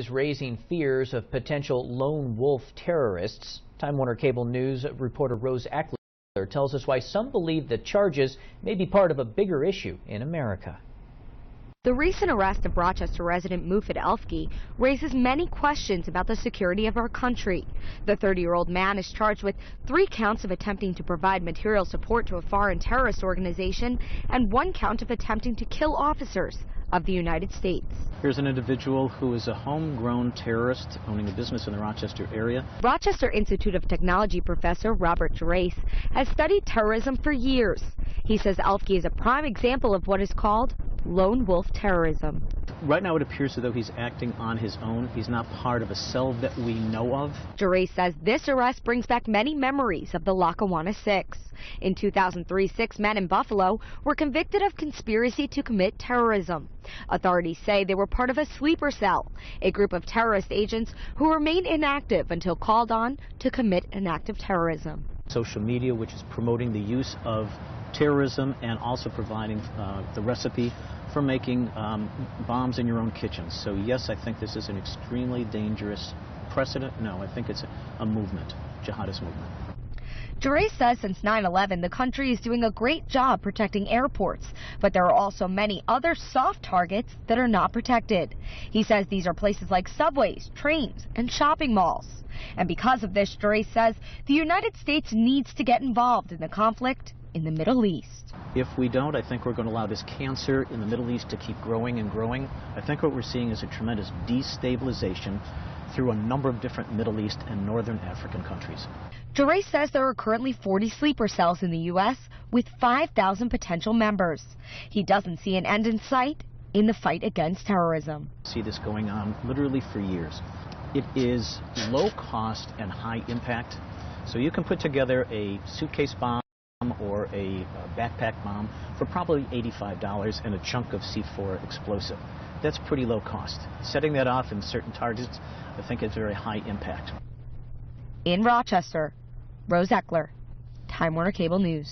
is raising fears of potential lone wolf terrorists. Time Warner Cable News reporter Rose Eckler tells us why some believe the charges may be part of a bigger issue in America. The recent arrest of Rochester resident Mufid Elfgeeh raises many questions about the security of our country. The 30-year-old man is charged with 3 counts of attempting to provide material support to a foreign terrorist organization and 1 count of attempting to kill officers of the United States. Here's an individual who is a homegrown terrorist owning a business in the Rochester area. Rochester Institute of Technology professor Bob Gerace has studied terrorism for years. He says Elfgeeh is a prime example of what is called lone wolf terrorism. Right now it appears as though he's acting on his own. He's not part of a cell that we know of. Gerace says this arrest brings back many memories of the Lackawanna 6. In 2003, 6 men in Buffalo were convicted of conspiracy to commit terrorism. Authorities say they were part of a sleeper cell, a group of terrorist agents who remained inactive until called on to commit an act of terrorism. Social media, which is promoting the use of terrorism and also providing the recipe for making bombs in your own kitchen. So yes, I think this is an extremely dangerous precedent. No, I think it's a movement, jihadist movement. Gerace says since 9/11, the country is doing a great job protecting airports, but there are also many other soft targets that are not protected. He says these are places like subways, trains, and shopping malls. And because of this, Gerace says the United States needs to get involved in the conflict in the Middle East. If we don't, I think we're going to allow this cancer in the Middle East to keep growing and growing. I think what we're seeing is a tremendous destabilization through a number of different Middle East and Northern African countries. Gerace says there are currently 40 sleeper cells in the U.S. with 5,000 potential members. He doesn't see an end in sight in the fight against terrorism. See this going on literally for years. It is low cost and high impact. So you can put together a suitcase bomb or a backpack bomb for probably $85 and a chunk of C4 explosive. That's pretty low cost. Setting that off in certain targets, I think is very high impact. In Rochester, Rose Eckler, Time Warner Cable News.